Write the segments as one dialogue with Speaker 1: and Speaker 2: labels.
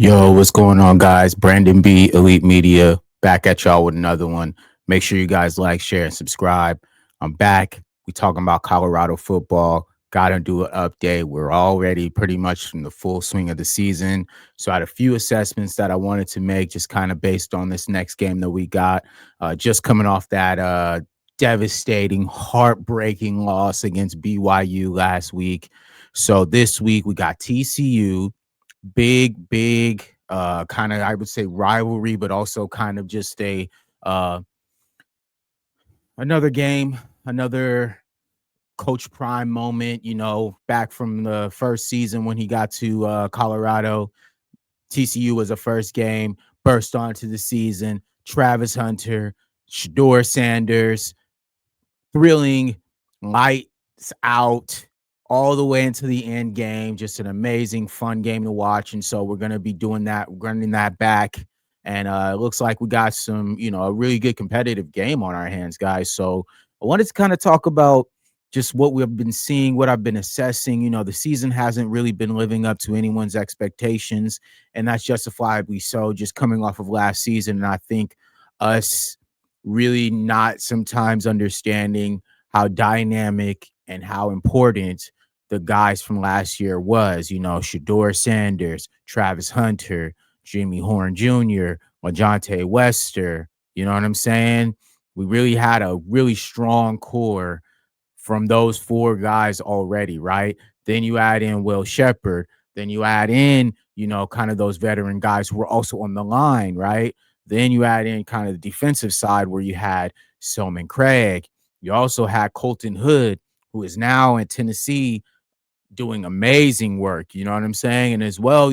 Speaker 1: Yo, what's going on, guys? Brandon B, Elite Media, back at y'all with another one. Make sure you guys like, share, and subscribe. I'm back. We talking about Colorado football. Got to do an update. We're already pretty much in the full swing of the season. So I had a few assessments that I wanted to make just kind of based on this next game that we got. Just coming off that devastating, heartbreaking loss against BYU last week. So this week we got TCU, big kind of, I would say, rivalry, but also kind of just a uh another game, another coach prime moment, back from the first season when he got to Colorado. TCU was the first game, burst onto the season. Travis Hunter, Shador Sanders, thrilling, lights out, all the way into the end game. Just an amazing, fun game to watch. And so we're going to be doing that, running that back. And it looks like we got some, a really good competitive game on our hands, guys. So I wanted to kind of talk about just what we've been seeing, what I've been assessing. The season hasn't really been living up to anyone's expectations, and that's justifiably so, just coming off of last season. And I think us really not sometimes understanding how dynamic and how important the guys from last year was, Shador Sanders, Travis Hunter, Jimmy Horn Jr., LaJohntay Wester, you know what I'm saying? We really had a really strong core from those four guys already, right? Then you add in Will Shepherd. Then you add in, kind of those veteran guys who were also on the line, right? Then you add in kind of the defensive side where you had Selman Craig. You also had Colton Hood, who is now in Tennessee doing amazing work. You know what I'm saying? And as well,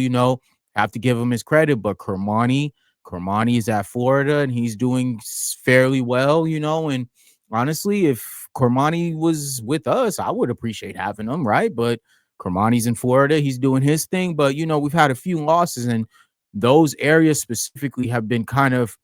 Speaker 1: have to give him his credit, but Kermani is at Florida and he's doing fairly well, and honestly, if Kermani was with us, I would appreciate having him, right? But Kermani's in Florida, he's doing his thing. But we've had a few losses, and those areas specifically have been kind of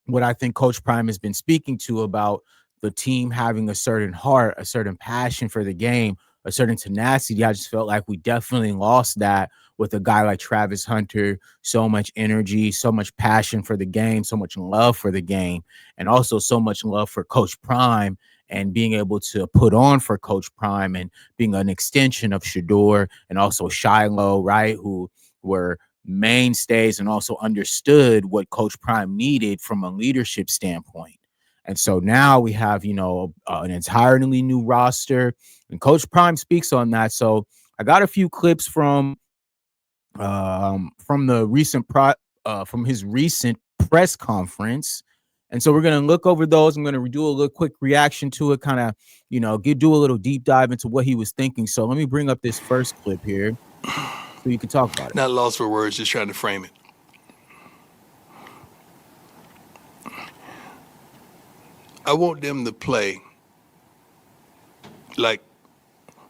Speaker 1: what I think Coach Prime has been speaking to about the team having a certain heart, a certain passion for the game, a certain tenacity. I just felt like we definitely lost that with a guy like Travis Hunter. So much energy, so much passion for the game, so much love for the game, and also so much love for Coach Prime and being able to put on for Coach Prime and being an extension of Shador and also Shiloh, right, who were mainstays and also understood what Coach Prime needed from a leadership standpoint. And so now we have, an entirely new roster, and Coach Prime speaks on that. So I got a few clips from the from his recent press conference. And so we're going to look over those. I'm going to do a little quick reaction to it, kind of, do a little deep dive into what he was thinking. So let me bring up this first clip here so you can talk about it.
Speaker 2: Not lost for words, just trying to frame it. I want them to play like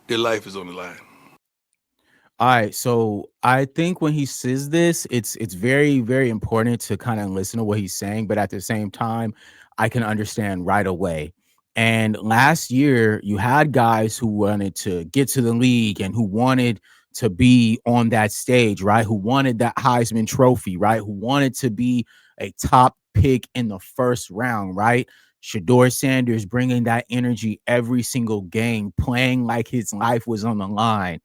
Speaker 2: their life is on the line.
Speaker 1: All right, so I think when he says this, it's very, very important to kind of listen to what he's saying, but at the same time, I can understand right away. And last year, you had guys who wanted to get to the league and who wanted to be on that stage, right? Who wanted that Heisman Trophy, right? Who wanted to be a top pick in the first round, right? Shador Sanders bringing that energy every single game, playing like his life was on the line.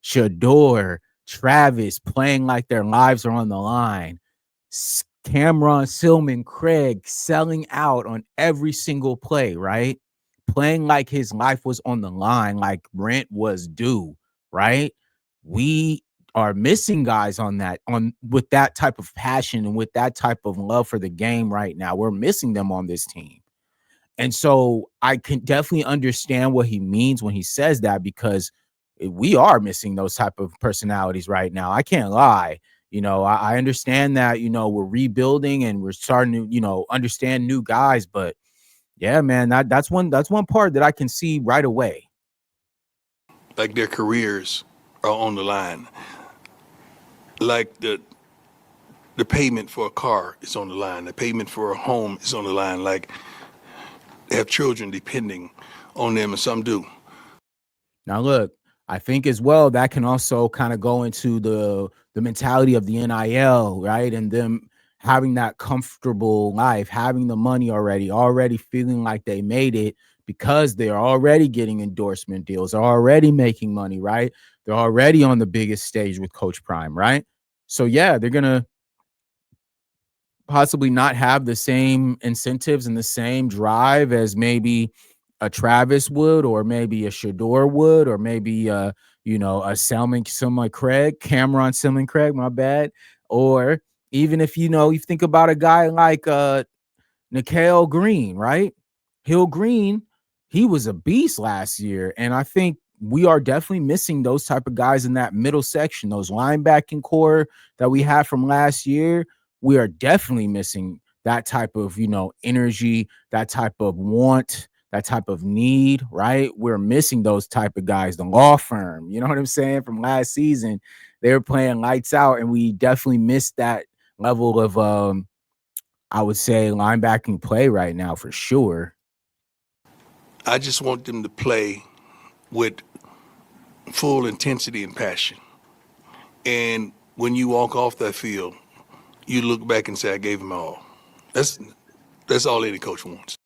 Speaker 1: Shador, Travis playing like their lives are on the line. Cameron Silman Craig selling out on every single play, right? Playing like his life was on the line, like rent was due, right? We are missing guys on that, on with that type of passion and with that type of love for the game right now. We're missing them on this team. And so I can definitely understand what he means when he says that, because we are missing those type of personalities right now. I can't lie. I understand that, we're rebuilding and we're starting to, understand new guys. But yeah, man, that's one part that I can see right away.
Speaker 2: Like their careers are on the line. Like the payment for a car is on the line. The payment for a home is on the line. Like they have children depending on them, and some do.
Speaker 1: Now, look, I think as well that can also kind of go into the mentality of the NIL, right? And them having that comfortable life, having the money already feeling like they made it because they're already getting endorsement deals, they're already making money, right? They're already on the biggest stage with Coach Prime, right? So yeah, they're gonna possibly not have the same incentives and the same drive as maybe a Travis would, or maybe a Shador would, or maybe a Selman Craig, Cameron Selman Craig, my bad. Or even if you think about a guy like Nikhil Green, right? Hill Green, he was a beast last year. And I think we are definitely missing those type of guys in that middle section, those linebacking core that we had from last year. We are definitely missing that type of, energy, that type of want, that type of need, right? We're missing those type of guys. The law firm, you know what I'm saying? From last season, they were playing lights out, and we definitely missed that level of I would say linebacking play right now for sure.
Speaker 2: I just want them to play with full intensity and passion. And when you walk off that field, you look back and say, I gave him all. That's that's all any coach wants.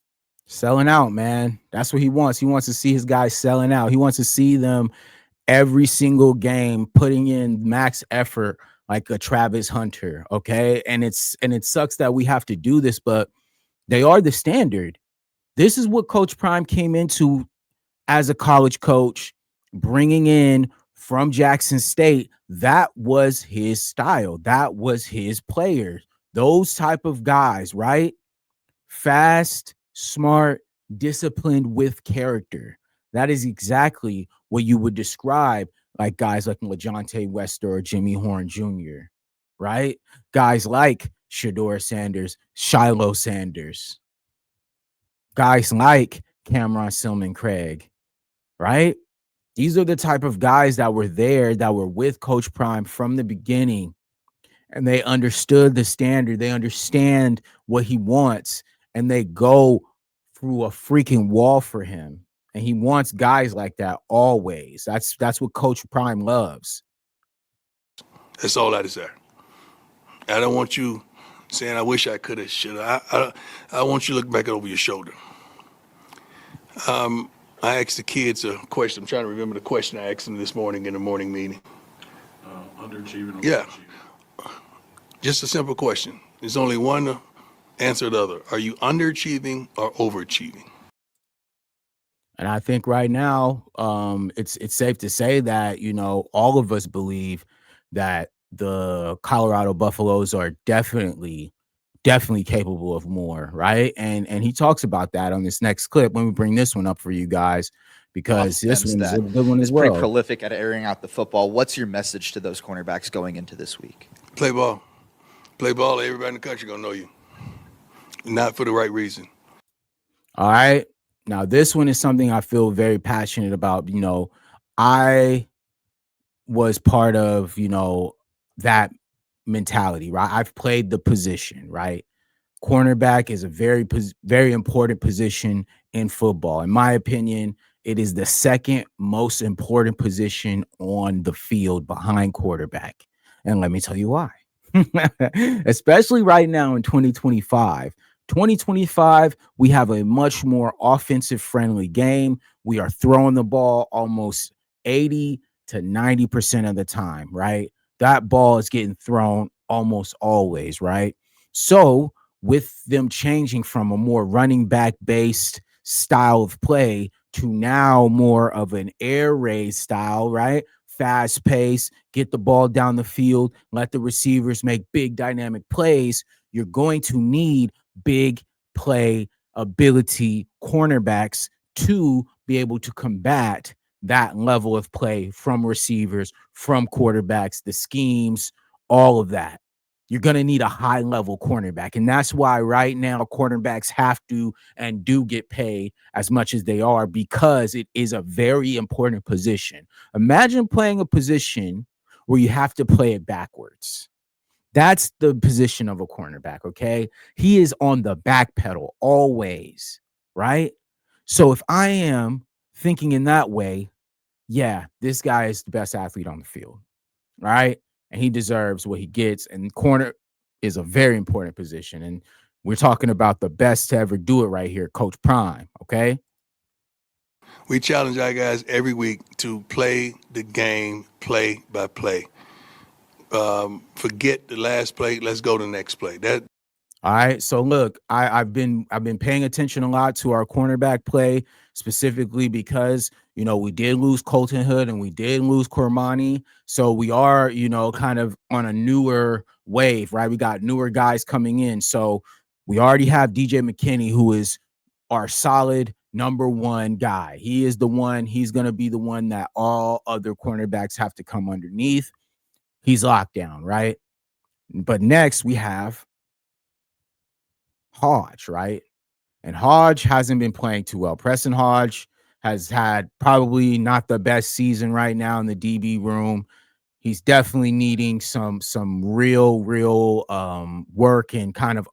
Speaker 1: Selling out, man. That's what he wants. He wants to see his guys selling out. He wants to see them every single game putting in max effort like a Travis Hunter, okay? And it sucks that we have to do this, but they are the standard. This is what Coach Prime came into as a college coach, bringing in from Jackson State. That was his style. That was his players. Those type of guys, right? Fast, smart, disciplined with character. That is exactly what you would describe like guys like LaJohntay Wester or Jimmy Horn Jr., right? Guys like Shador Sanders, Shiloh Sanders, guys like Cameron Silman Craig, right? These are the type of guys that were there, that were with Coach Prime from the beginning, and they understood the standard. They understand what he wants, and they go through a freaking wall for him. And he wants guys like that always. That's what Coach Prime loves.
Speaker 2: That's all I desire. I don't want you saying, I wish I could have, should have. I want you to look back over your shoulder. I asked the kids a question. I'm trying to remember the question I asked them this morning in the morning meeting.
Speaker 3: Underachieving or
Speaker 2: Yeah,
Speaker 3: overachieving?
Speaker 2: just a simple question. There's only one answer or the other. Are you underachieving or overachieving?
Speaker 1: And I think right now, it's safe to say that all of us believe that the Colorado Buffaloes are definitely capable of more, right? And he talks about that on this next clip when we bring this one up for you guys, because this
Speaker 4: Offense
Speaker 1: one is a
Speaker 4: that
Speaker 1: good one
Speaker 4: is
Speaker 1: as
Speaker 4: pretty
Speaker 1: well.
Speaker 4: prolific at airing out the football. What's your message to those cornerbacks going into this week?
Speaker 2: Play ball. Play ball. Everybody in the country gonna know you. Not for the right reason.
Speaker 1: All right. Now this one is something I feel very passionate about. I was part of, that mentality, right? I've played the position, right? Cornerback is a very important position in football. In my opinion, it is the second most important position on the field behind quarterback. And let me tell you why. Especially right now in 2025. 2025, we have a much more offensive friendly game. We are throwing the ball almost 80 to 90% of the time, right? That ball is getting thrown almost always, right? So, with them changing from a more running back based style of play to now more of an air raid style, right? Fast pace, get the ball down the field, let the receivers make big dynamic plays. You're going to need big play ability cornerbacks to be able to combat that level of play from receivers, from quarterbacks, the schemes, all of that. You're going to need a high level cornerback. And that's why right now cornerbacks have to and do get paid as much as they are, because it is a very important position. Imagine playing a position where you have to play it backwards. That's the position of a cornerback, okay? He is on the back pedal always, right? So if I am thinking in that way, yeah, this guy is the best athlete on the field, right? And he deserves what he gets. And corner is a very important position. And we're talking about the best to ever do it right here, Coach Prime. Okay.
Speaker 2: We challenge our guys every week to play the game play by play. Forget the last play. Let's go to the next play.
Speaker 1: All right. So look, I've been paying attention a lot to our cornerback play, specifically because we did lose Colton Hood and we did lose Cormani. So we are, kind of on a newer wave, right? We got newer guys coming in. So we already have DJ McKinney, who is our solid number one guy. He is the one, he's gonna be the one that all other cornerbacks have to come underneath. He's locked down, right? But next we have Hodge, right? And Hodge hasn't been playing too well. Preston Hodge has had probably not the best season right now in the DB room. He's definitely needing some real work and kind of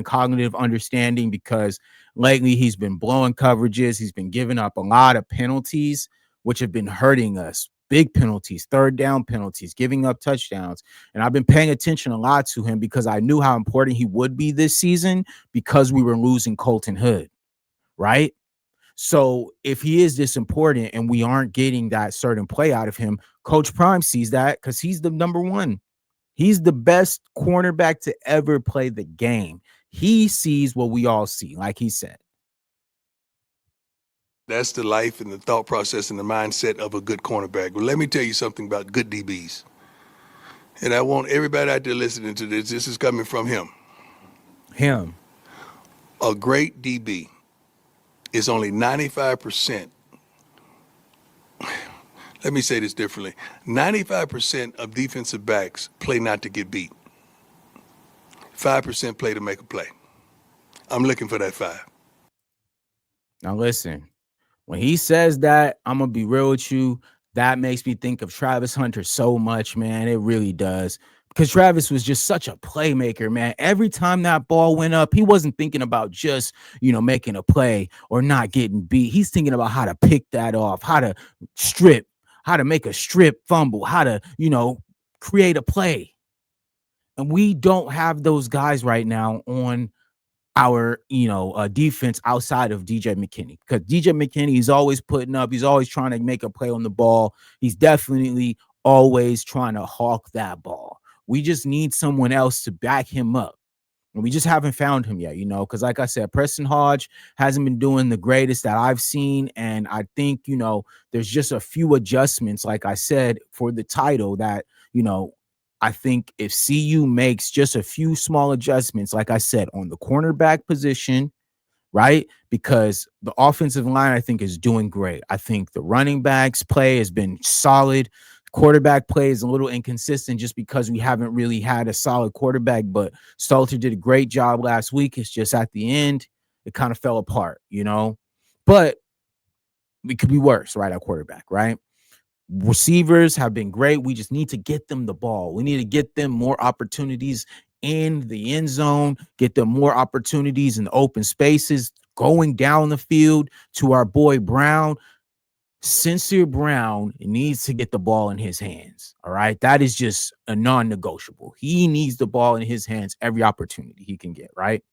Speaker 1: cognitive understanding, because lately he's been blowing coverages. He's been giving up a lot of penalties, which have been hurting us. Big penalties, third down penalties, giving up touchdowns. And I've been paying attention a lot to him because I knew how important he would be this season because we were losing Colton Hood, right? So if he is this important and we aren't getting that certain play out of him, Coach Prime sees that because he's the number one. He's the best cornerback to ever play the game. He sees what we all see, like he said.
Speaker 2: That's the life and the thought process and the mindset of a good cornerback. Well, let me tell you something about good DBs. And I want everybody out there listening to this. This is coming from him. A great DB is only 95%. Let me say this differently. 95% of defensive backs play not to get beat. 5% play to make a play. I'm looking for that 5.
Speaker 1: Now listen, when he says that, I'm going to be real with you. That makes me think of Travis Hunter so much, man. It really does. Because Travis was just such a playmaker, man. Every time that ball went up, he wasn't thinking about just, making a play or not getting beat. He's thinking about how to pick that off, how to strip, how to make a strip fumble, how to, create a play. And we don't have those guys right now on our defense outside of DJ McKinney, because DJ McKinney is always putting up, he's always trying to make a play on the ball. He's definitely always trying to hawk that ball. We just need someone else to back him up. And we just haven't found him yet, because like I said, Preston Hodge hasn't been doing the greatest that I've seen. And I think, there's just a few adjustments, like I said, for the title that, I think if CU makes just a few small adjustments, like I said, on the cornerback position, right? Because the offensive line, I think, is doing great. I think the running backs play has been solid. Quarterback play is a little inconsistent just because we haven't really had a solid quarterback, but Stalter did a great job last week. It's just at the end, it kind of fell apart, but we could be worse, right? At quarterback, right? Receivers have been great. We just need to get them the ball. We need to get them more opportunities in the end zone, get them more opportunities in the open spaces, going down the field to our boy Brown. Sincere Brown needs to get the ball in his hands. All right. That is just a non-negotiable. He needs the ball in his hands every opportunity he can get. Right.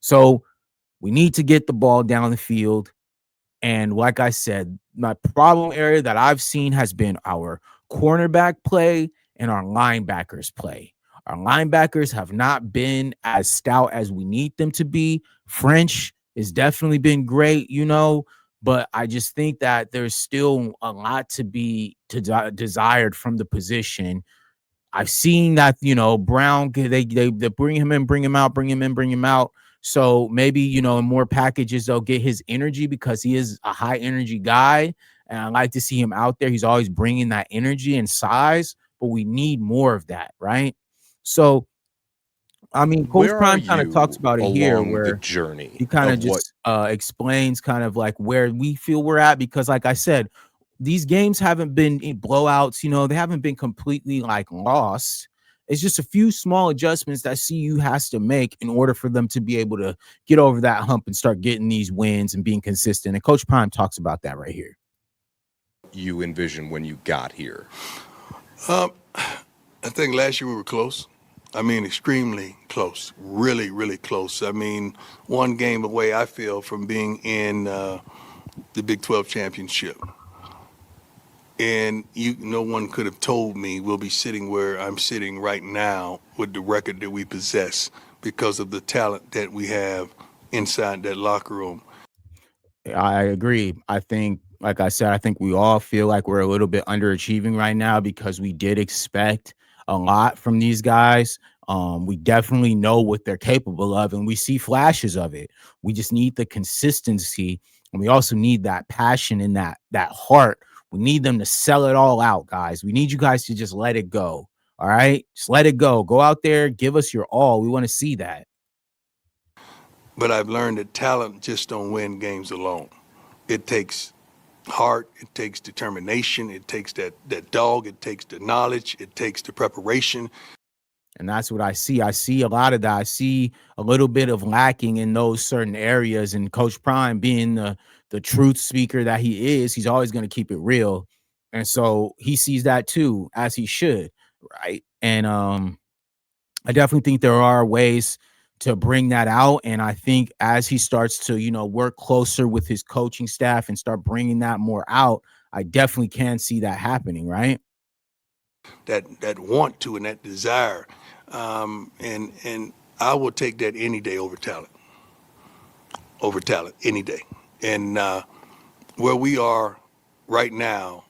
Speaker 1: So we need to get the ball down the field. And like I said, my problem area that I've seen has been our cornerback play and our linebackers play. Our linebackers have not been as stout as we need them to be. French has definitely been great, but I just think that there's still a lot to be desired from the position. I've seen that, Brown, they bring him in, bring him out, bring him in, bring him out. So maybe, in more packages, they'll get his energy because he is a high energy guy. And I like to see him out there. He's always bringing that energy and size, but we need more of that, right? So, I mean, Coach Prime kind of talks about it here where
Speaker 5: journey
Speaker 1: he kind of just explains kind of like where we feel we're at, because like I said, these games haven't been blowouts, they haven't been completely like lost. It's just a few small adjustments that CU has to make in order for them to be able to get over that hump and start getting these wins and being consistent. And Coach Prime talks about that right here.
Speaker 5: you envisioned when you got here?
Speaker 2: I think last year we were close. I mean, extremely close, really, really close. I mean, one game away, I feel, from being in the Big 12 championship. And no one could have told me we'll be sitting where I'm sitting right now with the record that we possess because of the talent that we have inside that locker room.
Speaker 1: I agree. I think, like I said, I think we all feel like we're a little bit underachieving right now because we did expect a lot from these guys. We definitely know what they're capable of, and we see flashes of it. We just need the consistency, and we also need that passion and that heart. We need them to sell it all out, guys. We need you guys to just let it go. All right, just let it go. Go out there, give us your all. We want to see that.
Speaker 2: But I've learned that talent just don't win games alone. It takes heart, it takes determination, it takes that dog, it takes the knowledge, it takes the preparation.
Speaker 1: And that's what I see. I see a lot of that. I see a little bit of lacking in those certain areas. And Coach Prime, being the truth speaker that he is, he's always going to keep it real. And so he sees that too, as he should, right? And I definitely think there are ways to bring that out. And I think as he starts to, work closer with his coaching staff and start bringing that more out, I definitely can see that happening, right?
Speaker 2: That want to and that desire, and I will take that any day over talent any day. And where we are right now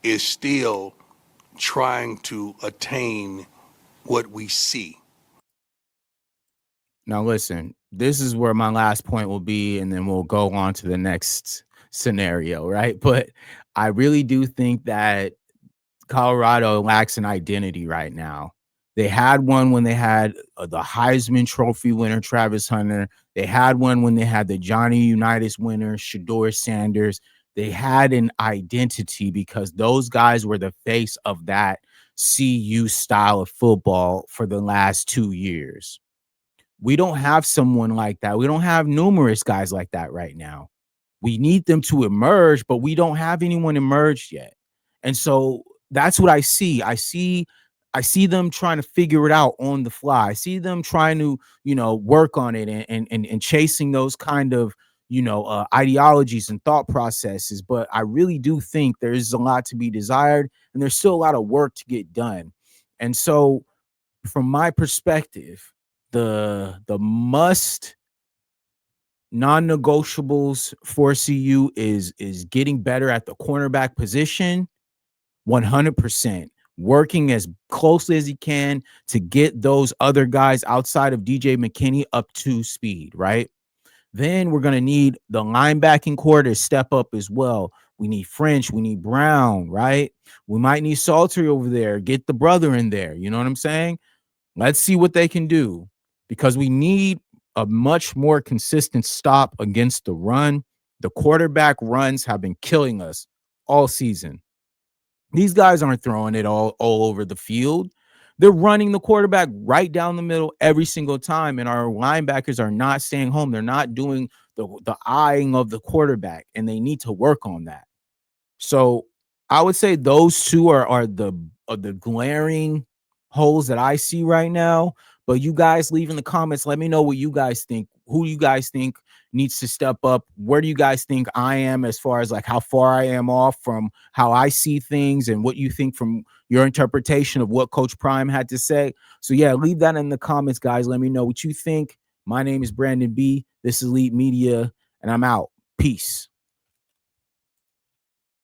Speaker 2: is still trying to attain what we see.
Speaker 1: Now, listen, this is where my last point will be, and then we'll go on to the next scenario, right? But I really do think that Colorado lacks an identity right now. They had one when they had the Heisman Trophy winner, Travis Hunter. They had one when they had the Johnny Unitas winner, Shedeur Sanders. They had an identity because those guys were the face of that CU style of football for the last 2 years. We don't have someone like that. We don't have numerous guys like that right now. We need them to emerge, but we don't have anyone emerged yet. And so that's what I see. I see them trying to figure it out on the fly. I see them trying to, work on it and chasing those kind of, ideologies and thought processes. But I really do think there is a lot to be desired, and there's still a lot of work to get done. And so, from my perspective, the must non-negotiables for CU is getting better at the cornerback position, 100%. Working as closely as he can to get those other guys outside of DJ McKinney up to speed, right? Then we're going to need the linebacking core to step up as well. We need French, we need Brown, right? We might need Salter over there, get the brother in there. You know what I'm saying? Let's see what they can do, because we need a much more consistent stop against the run. The quarterback runs have been killing us all season. These guys aren't throwing it all over the field. They're running the quarterback right down the middle every single time, and our linebackers are not staying home. They're not doing the eyeing of the quarterback, and they need to work on that. So I would say those two are the glaring holes that I see right now. But you guys leave in the comments. Let me know what you guys think. Who you guys think needs to step up? Where do you guys think I am as far as like how far I am off from how I see things, and what you think from your interpretation of what Coach Prime had to say? So yeah, leave that in the comments, guys. Let me know what you think. My name is Brandon B. This is Elite Media, and I'm out. Peace.